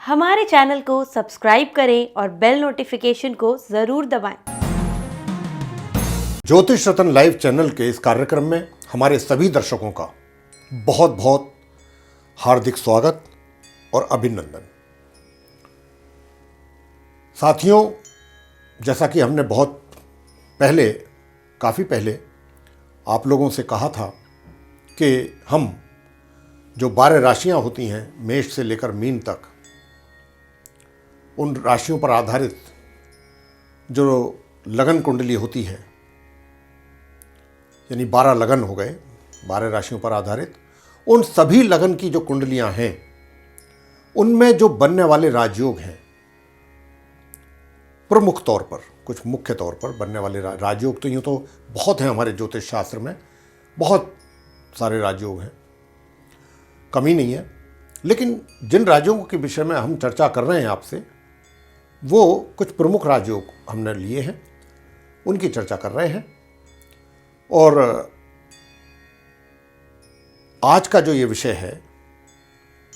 हमारे चैनल को सब्सक्राइब करें और बेल नोटिफिकेशन को जरूर दबाएं। ज्योतिष रतन लाइव चैनल के इस कार्यक्रम में हमारे सभी दर्शकों का बहुत बहुत हार्दिक स्वागत और अभिनंदन। साथियों, जैसा कि हमने बहुत पहले, काफ़ी पहले आप लोगों से कहा था कि हम जो 12 राशियां होती हैं मेष से लेकर मीन तक, उन राशियों पर आधारित जो लगन कुंडली होती है, यानी 12 लगन हो गए, 12 राशियों पर आधारित उन सभी लगन की जो कुंडलियां हैं, उनमें जो बनने वाले राजयोग हैं, प्रमुख तौर पर, कुछ मुख्य तौर पर बनने वाले राजयोग, तो यूँ तो बहुत हैं हमारे ज्योतिष शास्त्र में, बहुत सारे राजयोग हैं, कमी नहीं है। लेकिन जिन राजयोगों के विषय में हम चर्चा कर रहे हैं आपसे, वो कुछ प्रमुख राजयोग हमने लिए हैं, उनकी चर्चा कर रहे हैं। और आज का जो ये विषय है,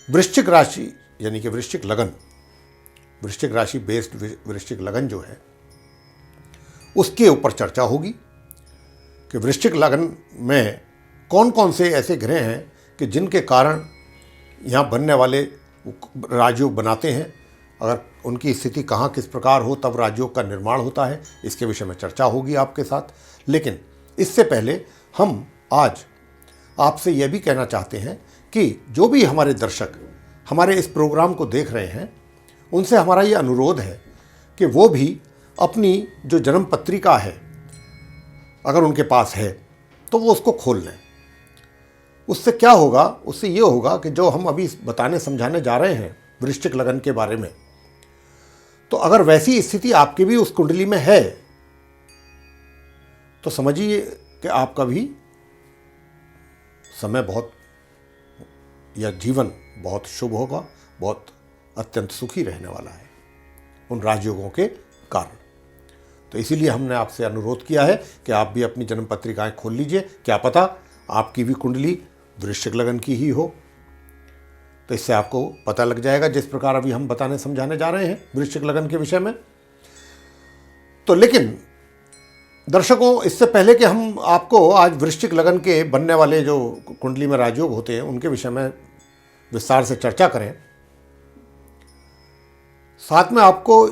वृश्चिक राशि यानी कि वृश्चिक लगन, वृश्चिक राशि बेस्ड वृश्चिक लगन जो है, उसके ऊपर चर्चा होगी कि वृश्चिक लगन में कौन कौन से ऐसे ग्रह हैं कि जिनके कारण यहाँ बनने वाले राजयोग बनाते हैं, अगर उनकी स्थिति कहाँ किस प्रकार हो तब राजयोग का निर्माण होता है, इसके विषय में चर्चा होगी आपके साथ। लेकिन इससे पहले हम आज आपसे यह भी कहना चाहते हैं कि जो भी हमारे दर्शक हमारे इस प्रोग्राम को देख रहे हैं, उनसे हमारा ये अनुरोध है कि वो भी अपनी जो जन्म पत्रिका है, अगर उनके पास है तो वो उसको खोल लें। उससे क्या होगा? उससे ये होगा कि जो हम अभी बताने समझाने जा रहे हैं वृश्चिक लगन के बारे में, तो अगर वैसी स्थिति आपकी भी उस कुंडली में है तो समझिए कि आपका भी समय बहुत, या जीवन बहुत शुभ होगा, बहुत अत्यंत सुखी रहने वाला है उन राजयोगों के कारण। तो इसीलिए हमने आपसे अनुरोध किया है कि आप भी अपनी जन्म पत्रिकाएं खोल लीजिए। क्या पता आपकी भी कुंडली वृश्चिक लगन की ही हो, तो इससे आपको पता लग जाएगा, जिस प्रकार अभी हम बताने समझाने जा रहे हैं वृश्चिक लगन के विषय में। तो लेकिन दर्शकों, इससे पहले कि हम आपको आज वृश्चिक लगन के बनने वाले जो कुंडली में राजयोग होते हैं उनके विषय में विस्तार से चर्चा करें, साथ में आपको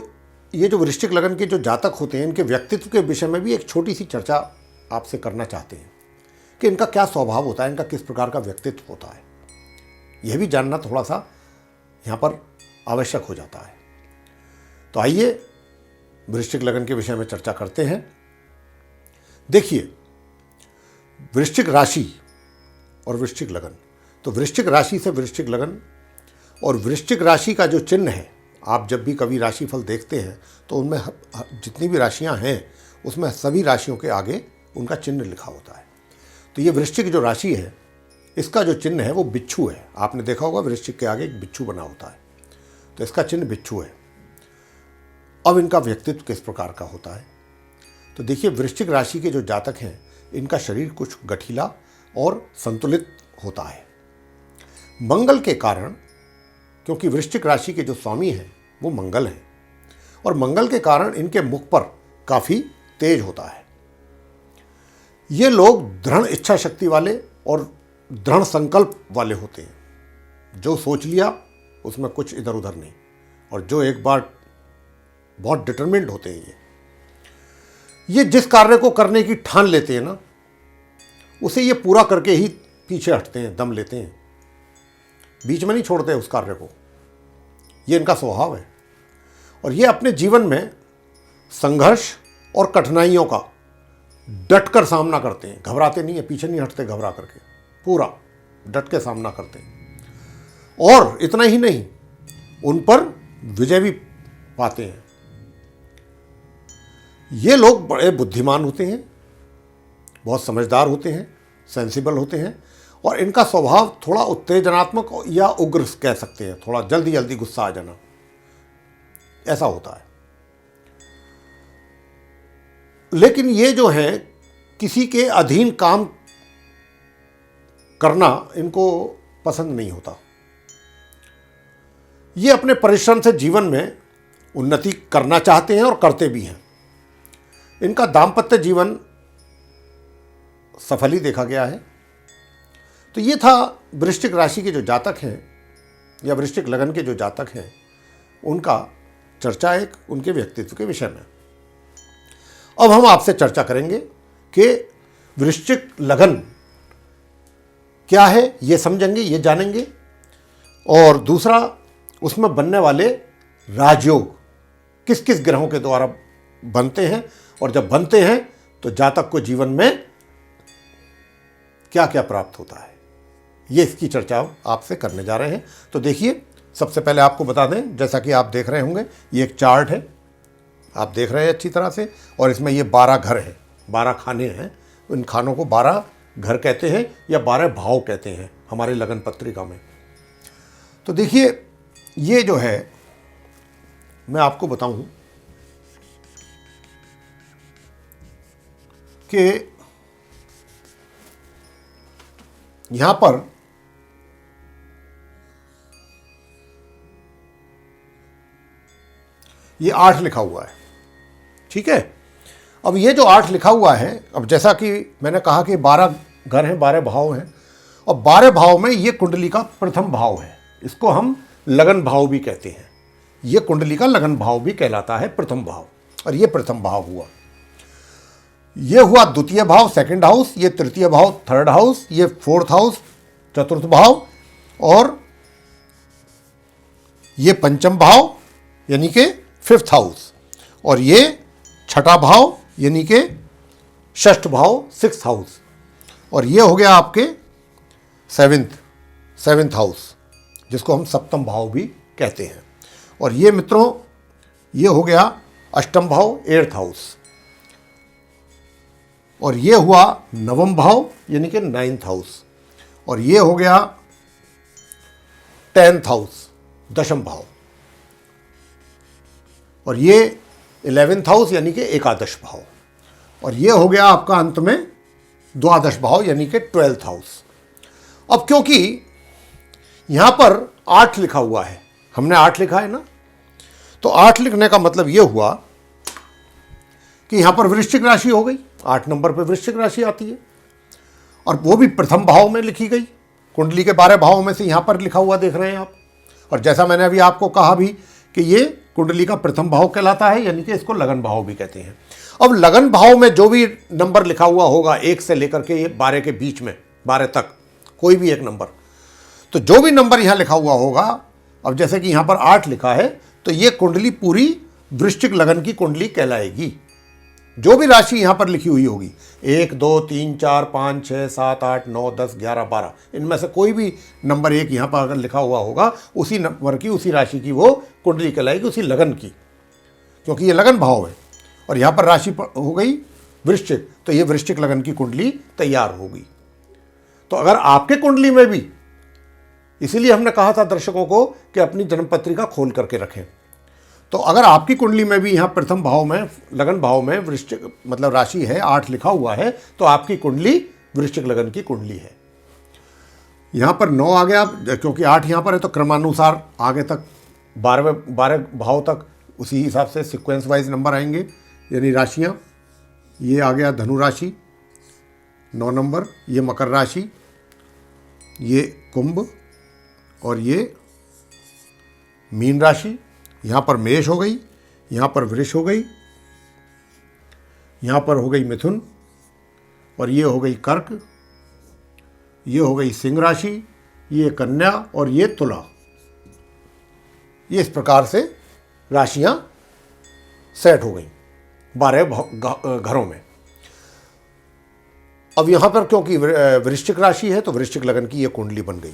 ये जो वृश्चिक लगन के जो जातक होते हैं, इनके व्यक्तित्व के विषय में भी एक छोटी सी चर्चा आपसे करना चाहते हैं कि इनका क्या स्वभाव होता है, इनका किस प्रकार का व्यक्तित्व होता है, यह भी जानना थोड़ा सा यहाँ पर आवश्यक हो जाता है। तो आइए वृश्चिक लगन के विषय में चर्चा करते हैं। देखिए, वृश्चिक राशि और वृश्चिक लगन, तो वृश्चिक राशि से वृश्चिक लगन, और वृश्चिक राशि का जो चिन्ह है, आप जब भी कभी राशिफल देखते हैं तो उनमें जितनी भी राशियां हैं उसमें सभी राशियों के आगे उनका चिन्ह लिखा होता है। तो ये वृश्चिक जो राशि है, इसका जो चिन्ह है वो बिच्छू है। आपने देखा होगा वृश्चिक के आगे एक बिच्छू बना होता है, तो इसका चिन्ह बिच्छू है। अब इनका व्यक्तित्व किस प्रकार का होता है, तो देखिए, वृश्चिक राशि के जो जातक हैं, इनका शरीर कुछ गठीला और संतुलित होता है मंगल के कारण, क्योंकि वृश्चिक राशि के जो स्वामी हैं वो मंगल हैं, और मंगल के कारण इनके मुख पर काफ़ी तेज होता है। ये लोग दृढ़ इच्छा शक्ति वाले और दृढ़ संकल्प वाले होते हैं। जो सोच लिया उसमें कुछ इधर उधर नहीं, और जो एक बार बहुत डिटरमिन्ड होते हैं, ये जिस कार्य को करने की ठान लेते हैं ना, उसे ये पूरा करके ही पीछे हटते हैं, दम लेते हैं, बीच में नहीं छोड़ते उस कार्य को। ये इनका स्वभाव है, और ये अपने जीवन में संघर्ष और कठिनाइयों का डटकर सामना करते हैं, घबराते नहीं है, पीछे नहीं हटते, घबरा करके पूरा डट के सामना करते हैं। और इतना ही नहीं, उन पर विजय भी पाते हैं। ये लोग बड़े बुद्धिमान होते हैं, बहुत समझदार होते हैं, सेंसिबल होते हैं, और इनका स्वभाव थोड़ा उत्तेजनात्मक या उग्र कह सकते हैं, थोड़ा जल्दी जल्दी गुस्सा आ जाना, ऐसा होता है। लेकिन ये जो है, किसी के अधीन काम करना इनको पसंद नहीं होता। ये अपने परिश्रम से जीवन में उन्नति करना चाहते हैं और करते भी हैं। इनका दाम्पत्य जीवन सफल ही देखा गया है। तो ये था वृश्चिक राशि के जो जातक हैं या वृश्चिक लगन के जो जातक हैं, उनका चर्चा एक उनके व्यक्तित्व के विषय में। अब हम आपसे चर्चा करेंगे कि वृश्चिक लगन क्या है, ये समझेंगे, ये जानेंगे। और दूसरा, उसमें बनने वाले राजयोग किस किस ग्रहों के द्वारा बनते हैं, और जब बनते हैं तो जातक को जीवन में क्या क्या प्राप्त होता है, ये इसकी चर्चा आपसे करने जा रहे हैं। तो देखिए, सबसे पहले आपको बता दें, जैसा कि आप देख रहे होंगे, ये एक चार्ट है, आप देख रहे हैं अच्छी तरह से, और इसमें ये 12 घर हैं, 12 खाने हैं। इन खानों को 12 घर कहते हैं या 12 भाव कहते हैं हमारे लगन पत्रिका में। तो देखिए, ये जो है मैं आपको बताऊं कि यहां पर ये 8 लिखा हुआ है, ठीक है। अब ये जो 8 लिखा हुआ है, अब जैसा कि मैंने कहा कि 12 घर हैं, 12 भाव हैं, और 12 भाव में ये कुंडली का प्रथम भाव है। इसको हम लगन भाव भी कहते हैं। ये कुंडली का लगन भाव भी कहलाता है, प्रथम भाव, और ये प्रथम भाव हुआ। ये हुआ द्वितीय भाव, सेकंड हाउस, ये तृतीय भाव, थर्ड हाउस, ये फोर्थ हाउस, चतुर्थ भाव, और ये पंचम भाव यानी कि फिफ्थ हाउस, और ये छठा भाव यानी कि षष्ठ भाव, सिक्स्थ हाउस, और ये हो गया आपके सेवेंथ हाउस, जिसको हम सप्तम भाव भी कहते हैं। और ये मित्रों, ये हो गया अष्टम भाव, एट्थ हाउस, और ये हुआ नवम भाव यानी कि नाइन्थ हाउस, और ये हो गया 10th हाउस, दशम भाव, और ये 11th हाउस यानी कि एकादश भाव, और ये हो गया आपका अंत में द्वादश भाव यानी कि 12th हाउस। अब क्योंकि यहां पर 8 लिखा हुआ है, हमने 8 लिखा है ना, तो 8 लिखने का मतलब यह हुआ कि यहां पर वृश्चिक राशि हो गई, 8 नंबर पर वृश्चिक राशि आती है, और वो भी प्रथम भाव में लिखी गई। कुंडली के 12 भावों में से यहां पर लिखा हुआ देख रहे हैं आप। और जैसा मैंने अभी आपको कहा भी कि ये कुंडली का प्रथम भाव कहलाता है, यानी कि इसको लगन भाव भी कहते हैं। अब लगन भाव में जो भी नंबर लिखा हुआ होगा, 1 से लेकर के 12 के बीच में, 12 तक कोई भी एक नंबर, तो जो भी नंबर यहां लिखा हुआ होगा, अब जैसे कि यहां पर 8 लिखा है, तो ये कुंडली पूरी वृश्चिक लगन की कुंडली कहलाएगी। जो भी राशि यहां पर लिखी हुई होगी, 1 2 3 4 5 6 7 8 9 10 11 12, इनमें से कोई भी नंबर 1 यहां पर अगर लिखा हुआ होगा, उसी नंबर की, उसी राशि की वो कुंडली कहलाएगी, उसी लगन की, क्योंकि ये लगन भाव है। और यहां पर राशि हो गई वृश्चिक, तो ये वृश्चिक लगन की कुंडली तैयार होगी। तो अगर आपके कुंडली में भी, इसीलिए हमने कहा था दर्शकों को कि अपनी जन्म पत्रिका खोल करके रखें, तो अगर आपकी कुंडली में भी यहाँ प्रथम भाव में, लगन भाव में वृश्चिक मतलब राशि है, 8 लिखा हुआ है, तो आपकी कुंडली वृश्चिक लगन की कुंडली है। यहाँ पर 9 आ गया, क्योंकि 8 यहाँ पर है, तो क्रमानुसार आगे तक 12 भाव तक उसी हिसाब से सीक्वेंस वाइज नंबर आएंगे, यानी राशियाँ। ये आ गया धनु राशि 9 नंबर, ये मकर राशि, ये कुंभ, और ये मीन राशि। यहाँ पर मेष हो गई, यहाँ पर वृष हो गई, यहाँ पर हो गई मिथुन, और ये हो गई कर्क, ये हो गई सिंह राशि, ये कन्या, और ये तुला। ये इस प्रकार से राशियां सेट हो गई 12 घरों में। अब यहाँ पर क्योंकि वृश्चिक राशि है, तो वृश्चिक लगन की ये कुंडली बन गई।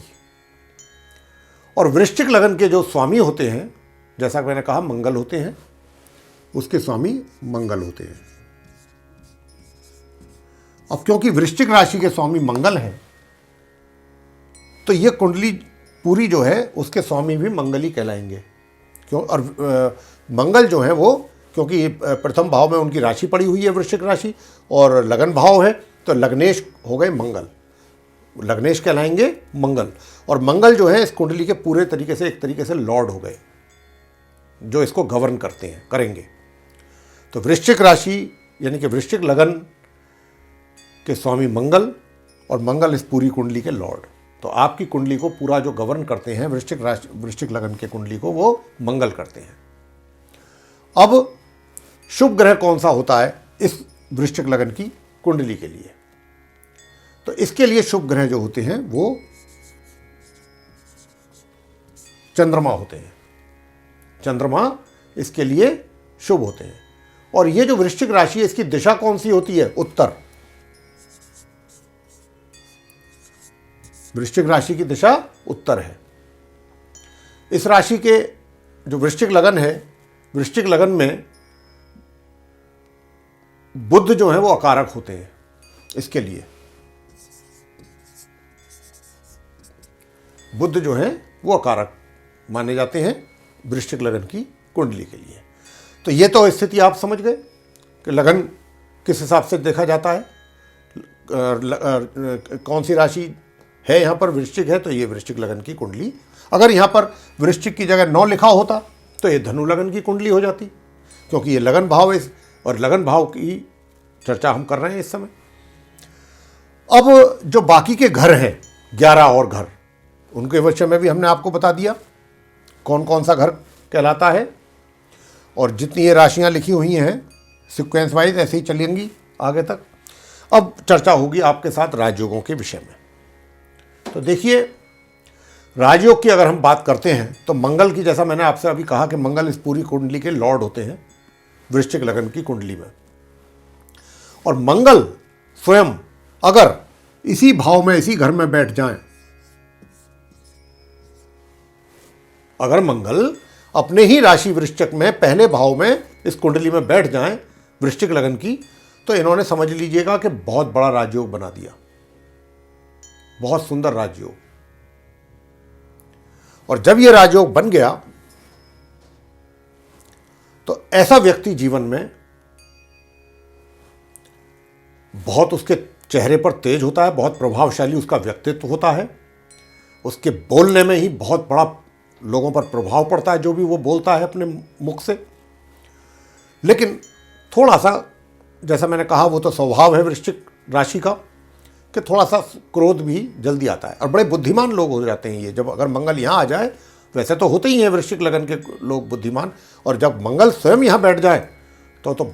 और वृश्चिक लगन के जो स्वामी होते हैं, जैसा कि मैंने कहा मंगल होते हैं, उसके स्वामी मंगल होते हैं। अब क्योंकि वृश्चिक राशि के स्वामी मंगल हैं, तो ये कुंडली पूरी जो है उसके स्वामी भी मंगल ही कहलाएंगे। क्यों? और मंगल जो है वो, क्योंकि प्रथम भाव में उनकी राशि पड़ी हुई है वृश्चिक राशि, और लगन भाव है, तो लग्नेश हो गए मंगल। लग्नेश कहलाएंगे मंगल, और मंगल जो है इस कुंडली के पूरे तरीके से एक तरीके से लॉर्ड हो गए, जो इसको गवर्न करते हैं, करेंगे। तो वृश्चिक राशि यानी कि वृश्चिक लगन के स्वामी मंगल, और मंगल इस पूरी कुंडली के लॉर्ड। तो आपकी कुंडली को पूरा जो गवर्न करते हैं वृश्चिक राशि, वृश्चिक लगन के कुंडली को, वो मंगल करते हैं। अब शुभ ग्रह कौन सा होता है इस वृश्चिक लगन की कुंडली के लिए? तो इसके लिए शुभ ग्रह जो होते हैं वो चंद्रमा होते हैं। चंद्रमा इसके लिए शुभ होते हैं। और ये जो वृश्चिक राशि है इसकी दिशा कौन सी होती है? उत्तर। वृश्चिक राशि की दिशा उत्तर है। इस राशि के जो वृश्चिक लगन है, वृश्चिक लगन में बुध जो है वो अकारक होते हैं इसके लिए। बुध जो है वो अकारक माने जाते हैं वृश्चिक लगन की कुंडली के लिए। तो ये तो स्थिति आप समझ गए कि लगन किस हिसाब से देखा जाता है, कौन सी राशि है यहाँ पर वृश्चिक है तो ये वृश्चिक लगन की कुंडली। अगर यहाँ पर वृश्चिक की जगह 9 लिखा होता तो ये धनु लगन की कुंडली हो जाती, क्योंकि ये लगन भाव है और लगन भाव की चर्चा हम कर रहे हैं इस समय। अब जो बाकी के घर हैं 11 और घर, उनके विषय में भी हमने आपको बता दिया कौन कौन सा घर कहलाता है, और जितनी ये राशियां लिखी हुई हैं सीक्वेंस वाइज ऐसे ही चलेंगी आगे तक। अब चर्चा होगी आपके साथ राजयोगों के विषय में। तो देखिए, राजयोग की अगर हम बात करते हैं तो मंगल की, जैसा मैंने आपसे अभी कहा कि मंगल इस पूरी कुंडली के लॉर्ड होते हैं वृश्चिक लगन की कुंडली में। और मंगल स्वयं अगर इसी भाव में, इसी घर में बैठ जाएं, अगर मंगल अपने ही राशि वृश्चिक में पहले भाव में इस कुंडली में बैठ जाएं वृश्चिक लगन की, तो इन्होंने समझ लीजिएगा कि बहुत बड़ा राजयोग बना दिया, बहुत सुंदर राजयोग। और जब यह राजयोग बन गया तो ऐसा व्यक्ति जीवन में बहुत, उसके चेहरे पर तेज होता है, बहुत प्रभावशाली उसका व्यक्तित्व होता है, उसके बोलने में ही बहुत बड़ा लोगों पर प्रभाव पड़ता है जो भी वो बोलता है अपने मुख से। लेकिन थोड़ा सा, जैसा मैंने कहा, वो तो स्वभाव है वृश्चिक राशि का कि थोड़ा सा क्रोध भी जल्दी आता है, और बड़े बुद्धिमान लोग हो जाते हैं ये जब, अगर मंगल यहाँ आ जाए। वैसे तो होते ही हैं वृश्चिक लगन के लोग बुद्धिमान, और जब मंगल स्वयं यहाँ बैठ जाए तो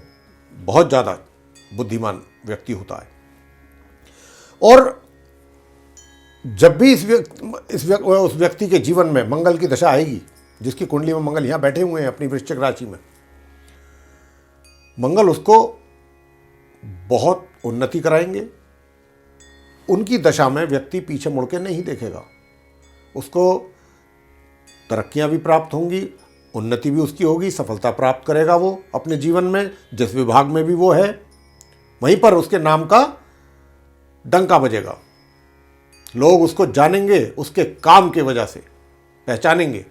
बहुत ज़्यादा बुद्धिमान व्यक्ति होता है। और जब भी उस व्यक्ति के जीवन में मंगल की दशा आएगी, जिसकी कुंडली में मंगल यहाँ बैठे हुए हैं अपनी वृश्चिक राशि में, मंगल उसको बहुत उन्नति कराएंगे। उनकी दशा में व्यक्ति पीछे मुड़ के नहीं देखेगा, उसको तरक्कियां भी प्राप्त होंगी, उन्नति भी उसकी होगी, सफलता प्राप्त करेगा वो अपने जीवन में। जिस विभाग में भी वो है वहीं पर उसके नाम का डंका बजेगा, लोग उसको जानेंगे, उसके काम के वजह से पहचानेंगे,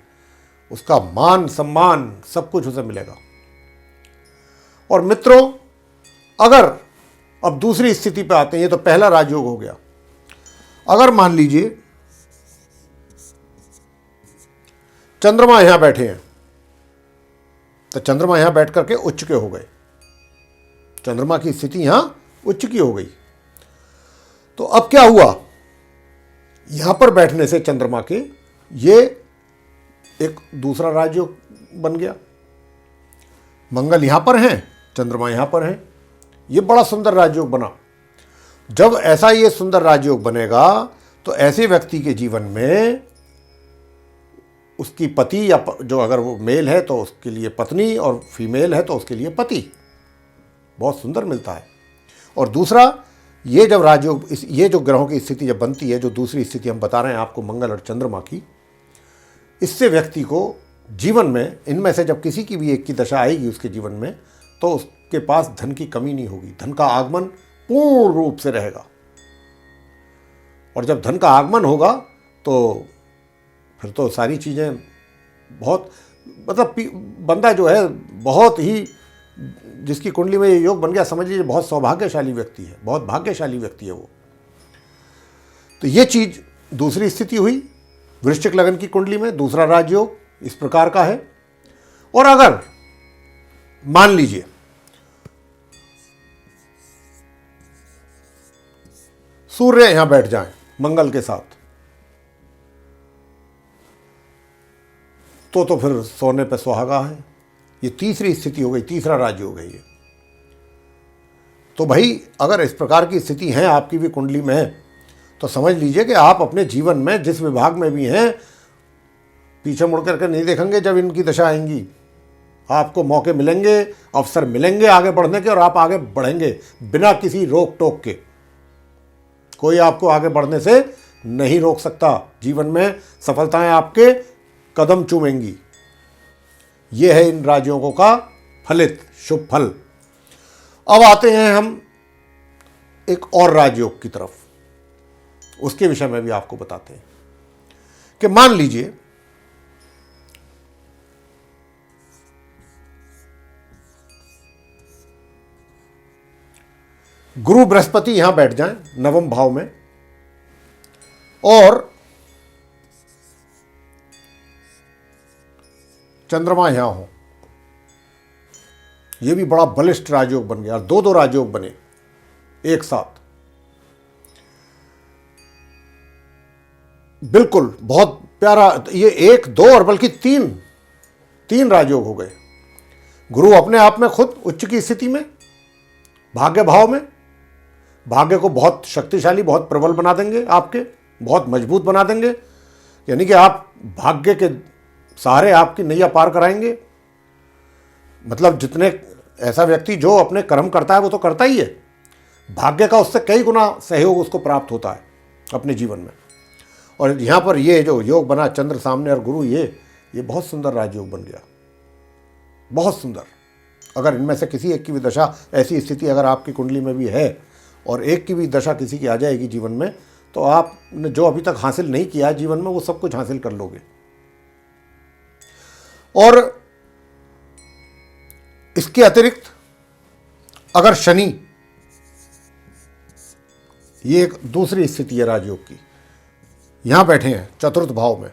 उसका मान सम्मान सब कुछ उसे मिलेगा। और मित्रों, अगर अब दूसरी स्थिति पे आते हैं, ये तो पहला राजयोग हो गया। अगर मान लीजिए चंद्रमा यहां बैठे हैं, तो चंद्रमा यहां बैठ करके उच्च के हो गए, चंद्रमा की स्थिति यहां उच्च की हो गई। तो अब क्या हुआ, यहां पर बैठने से चंद्रमा के ये एक दूसरा राजयोग बन गया। मंगल यहां पर हैं, चंद्रमा यहां पर हैं, ये बड़ा सुंदर राजयोग बना। जब ऐसा ये सुंदर राजयोग बनेगा तो ऐसे व्यक्ति के जीवन में उसकी पति, या जो अगर वो मेल है तो उसके लिए पत्नी, और फीमेल है तो उसके लिए पति, बहुत सुंदर मिलता है। और दूसरा, ये जब राजयोग, ये जो ग्रहों की स्थिति जब बनती है, जो दूसरी स्थिति हम बता रहे हैं आपको मंगल और चंद्रमा की, इससे व्यक्ति को जीवन में, इनमें से जब किसी की भी एक की दशा आएगी उसके जीवन में, तो उसके पास धन की कमी नहीं होगी, धन का आगमन पूर्ण रूप से रहेगा। और जब धन का आगमन होगा तो फिर तो सारी चीज़ें बहुत, मतलब बंदा जो है बहुत ही, जिसकी कुंडली में ये योग बन गया, समझ लीजिए बहुत सौभाग्यशाली व्यक्ति है, बहुत भाग्यशाली व्यक्ति है वो। तो ये चीज दूसरी स्थिति हुई वृश्चिक लगन की कुंडली में। दूसरा राजयोग इस प्रकार का है। और अगर मान लीजिए सूर्य यहां बैठ जाए मंगल के साथ, तो फिर सोने पे सुहागा है। ये तीसरी स्थिति हो गई, तीसरा राजयोग है ये। तो भाई अगर इस प्रकार की स्थिति है आपकी भी कुंडली में, तो समझ लीजिए कि आप अपने जीवन में जिस विभाग में भी हैं, पीछे मुड़ करके नहीं देखेंगे जब इनकी दशा आएंगी। आपको मौके मिलेंगे, अवसर मिलेंगे आगे बढ़ने के, और आप आगे बढ़ेंगे बिना किसी रोक टोक के। कोई आपको आगे बढ़ने से नहीं रोक सकता। जीवन में सफलताएं आपके कदम चूमेंगी। यह है इन राजयोगों का फलित शुभ फल। अब आते हैं हम एक और राजयोग की तरफ। उसके विषय में भी आपको बताते हैं कि मान लीजिए गुरु बृहस्पति यहां बैठ जाएं नवम भाव में, और चंद्रमा यहां हो। यह भी बड़ा बलिष्ठ राजयोग बन गया। दो दो राजयोग बने एक साथ, बिल्कुल बहुत प्यारा। ये एक दो और बल्कि तीन राजयोग हो गए। गुरु अपने आप में खुद उच्च की स्थिति में, भाग्य भाव में, भाग्य को बहुत शक्तिशाली, बहुत प्रबल बना देंगे, आपके बहुत मजबूत बना देंगे। यानी कि आप भाग्य के सहारे आपकी नैया पार कराएंगे। मतलब जितने ऐसा व्यक्ति जो अपने कर्म करता है वो तो करता ही है, भाग्य का उससे कई गुना सहयोग उसको प्राप्त होता है अपने जीवन में। और यहाँ पर ये जो योग बना चंद्र सामने और गुरु, ये बहुत सुंदर राजयोग बन गया, बहुत सुंदर। अगर इनमें से किसी एक की भी दशा, ऐसी स्थिति अगर आपकी कुंडली में भी है और एक की भी दशा किसी की आ जाएगी जीवन में, तो आपने जो अभी तक हासिल नहीं किया है जीवन में वो सब कुछ हासिल कर लोगे। और इसके अतिरिक्त अगर शनि, ये एक दूसरी स्थिति है राजयोग की, यहां बैठे हैं चतुर्थ भाव में,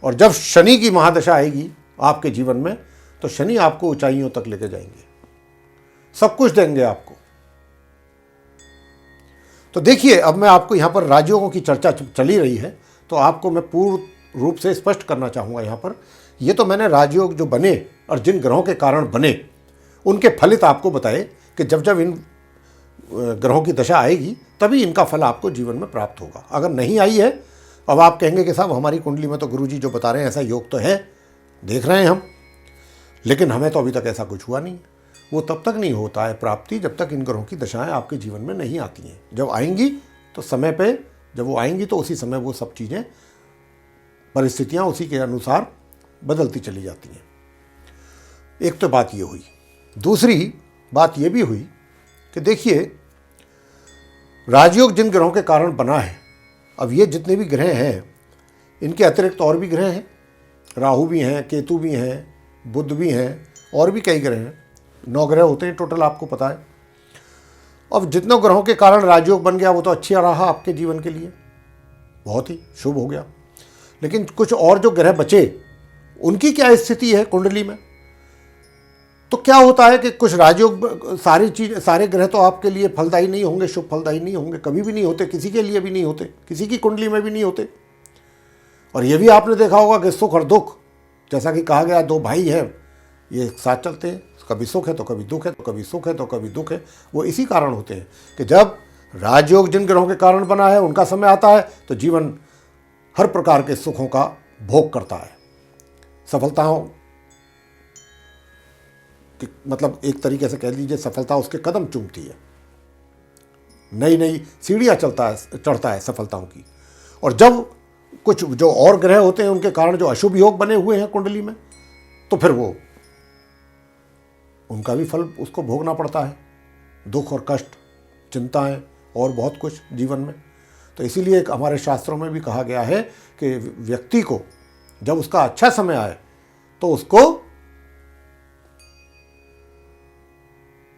और जब शनि की महादशा आएगी आपके जीवन में, तो शनि आपको ऊंचाइयों तक लेके जाएंगे, सब कुछ देंगे आपको। तो देखिए, अब मैं आपको यहां पर राजयोगों की चर्चा चली रही है, तो आपको मैं पूर्ण रूप से स्पष्ट करना चाहूंगा यहां पर। ये तो मैंने राजयोग जो बने और जिन ग्रहों के कारण बने उनके फलित आपको बताए कि जब जब इन ग्रहों की दशा आएगी तभी इनका फल आपको जीवन में प्राप्त होगा। अगर नहीं आई है, अब आप कहेंगे कि साहब हमारी कुंडली में तो गुरुजी जो बता रहे हैं ऐसा योग तो है, देख रहे हैं हम, लेकिन हमें तो अभी तक ऐसा कुछ हुआ नहीं। वो तब तक नहीं होता है प्राप्ति जब तक इन ग्रहों की दशाएं आपके जीवन में नहीं आती हैं। जब आएंगी तो समय पे, जब वो आएंगी तो उसी समय वो सब चीज़ें, परिस्थितियां उसी के अनुसार बदलती चली जाती हैं। एक तो बात ये हुई। दूसरी बात ये भी हुई कि देखिए, राजयोग जिन ग्रहों के कारण बना है, अब ये जितने भी ग्रह हैं इनके अतिरिक्त और भी ग्रह हैं, राहु भी हैं, केतु भी हैं, बुध भी हैं, और भी कई ग्रह हैं। 9 ग्रह होते हैं टोटल, आपको पता है। अब जितने ग्रहों के कारण राजयोग बन गया वो तो अच्छा रहा आपके जीवन के लिए, बहुत ही शुभ हो गया। लेकिन कुछ और जो ग्रह बचे उनकी क्या स्थिति है कुंडली में? तो क्या होता है कि कुछ राजयोग, सारे ग्रह तो आपके लिए फलदायी नहीं होंगे, शुभ फलदायी नहीं होंगे, कभी भी नहीं होते, किसी के लिए भी नहीं होते, किसी की कुंडली में भी नहीं होते। और ये भी आपने देखा होगा कि सुख और दुख, जैसा कि कहा गया, 2 भाई हैं, ये एक साथ चलते हैं, कभी सुख है तो कभी दुख है, तो कभी सुख है तो कभी दुख है। वो इसी कारण होते हैं कि जब राजयोग जिन ग्रहों के कारण बना है उनका समय आता है तो जीवन हर प्रकार के सुखों का भोग करता है, सफलताओं मतलब एक तरीके से कह लीजिए सफलता उसके कदम चूमती है, नई नई सीढ़ियां चढ़ता है सफलताओं की। और जब कुछ जो और ग्रह होते हैं उनके कारण जो अशुभ योग बने हुए हैं कुंडली में, तो फिर वो उनका भी फल उसको भोगना पड़ता है, दुख और कष्ट, चिंताएं और बहुत कुछ जीवन में। तो इसीलिए एक हमारे शास्त्रों में भी कहा गया है कि व्यक्ति को जब उसका अच्छा समय आए तो उसको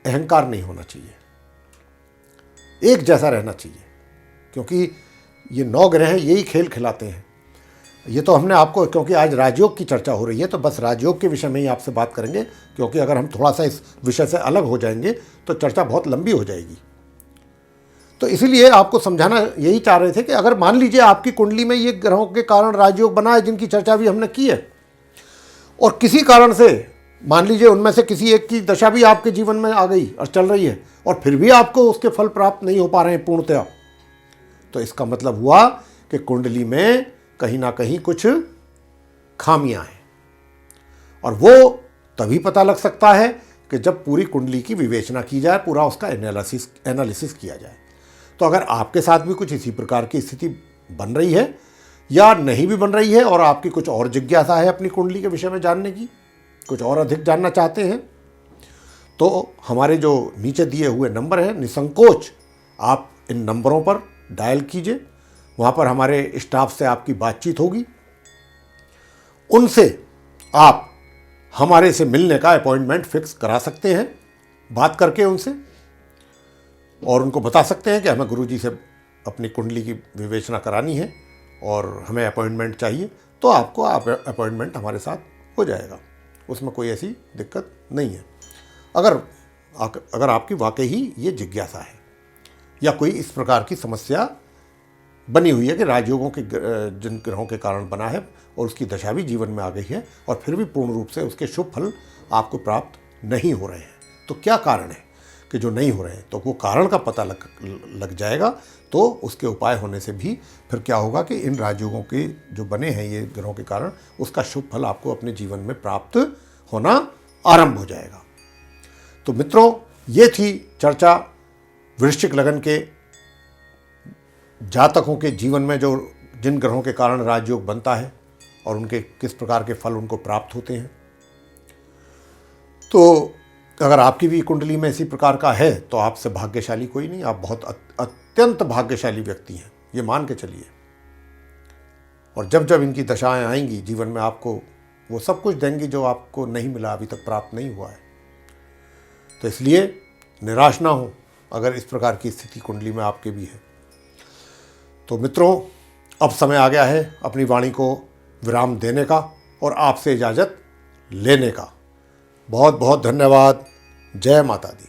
अहंकार नहीं होना चाहिए, एक जैसा रहना चाहिए, क्योंकि ये 9 ग्रह यही खेल खिलाते हैं। ये तो हमने आपको, क्योंकि आज राजयोग की चर्चा हो रही है तो बस राजयोग के विषय में ही आपसे बात करेंगे, क्योंकि अगर हम थोड़ा सा इस विषय से अलग हो जाएंगे तो चर्चा बहुत लंबी हो जाएगी। तो इसीलिए आपको समझाना यही चाह रहे थे कि अगर मान लीजिए आपकी कुंडली में ये ग्रहों के कारण राजयोग बना है, जिनकी चर्चा भी हमने की है, और किसी कारण से मान लीजिए उनमें से किसी एक की दशा भी आपके जीवन में आ गई और चल रही है, और फिर भी आपको उसके फल प्राप्त नहीं हो पा रहे हैं पूर्णतया, तो इसका मतलब हुआ कि कुंडली में कहीं ना कहीं कुछ खामियां हैं। और वो तभी पता लग सकता है कि जब पूरी कुंडली की विवेचना की जाए, पूरा उसका एनालिसिस किया जाए। तो अगर आपके साथ भी कुछ इसी प्रकार की स्थिति बन रही है या नहीं भी बन रही है और आपकी कुछ और जिज्ञासा है अपनी कुंडली के विषय में जानने की, कुछ और अधिक जानना चाहते हैं, तो हमारे जो नीचे दिए हुए नंबर हैं, निसंकोच आप इन नंबरों पर डायल कीजिए। वहाँ पर हमारे स्टाफ से आपकी बातचीत होगी, उनसे आप हमारे से मिलने का अपॉइंटमेंट फिक्स करा सकते हैं बात करके उनसे, और उनको बता सकते हैं कि हमें गुरुजी से अपनी कुंडली की विवेचना करानी है और हमें अपॉइंटमेंट चाहिए, तो आपको अपॉइंटमेंट हमारे साथ हो जाएगा। उसमें कोई ऐसी दिक्कत नहीं है। अगर आपकी वाकई ही ये जिज्ञासा है या कोई इस प्रकार की समस्या बनी हुई है कि राजयोगों के जिन ग्रहों के कारण बना है और उसकी दशा भी जीवन में आ गई है और फिर भी पूर्ण रूप से उसके शुभ फल आपको प्राप्त नहीं हो रहे हैं, तो क्या कारण है कि जो नहीं हो रहे हैं, तो वो कारण का पता लग जाएगा। तो उसके उपाय होने से भी फिर क्या होगा कि इन राजयोगों के जो बने हैं ये ग्रहों के कारण, उसका शुभ फल आपको अपने जीवन में प्राप्त होना आरंभ हो जाएगा। तो मित्रों, ये थी चर्चा वृश्चिक लगन के जातकों के जीवन में जो जिन ग्रहों के कारण राजयोग बनता है और उनके किस प्रकार के फल उनको प्राप्त होते हैं। तो अगर आपकी भी कुंडली में इसी प्रकार का है तो आपसे भाग्यशाली कोई नहीं, आप बहुत अत्यंत भाग्यशाली व्यक्ति हैं, ये मान के चलिए। और जब जब इनकी दशाएं आएंगी जीवन में, आपको वो सब कुछ देंगी जो आपको नहीं मिला, अभी तक प्राप्त नहीं हुआ है। तो इसलिए निराश ना हो अगर इस प्रकार की स्थिति कुंडली में आपके भी है। तो मित्रों, अब समय आ गया है अपनी वाणी को विराम देने का और आपसे इजाज़त लेने का। बहुत बहुत धन्यवाद। जय माता दी।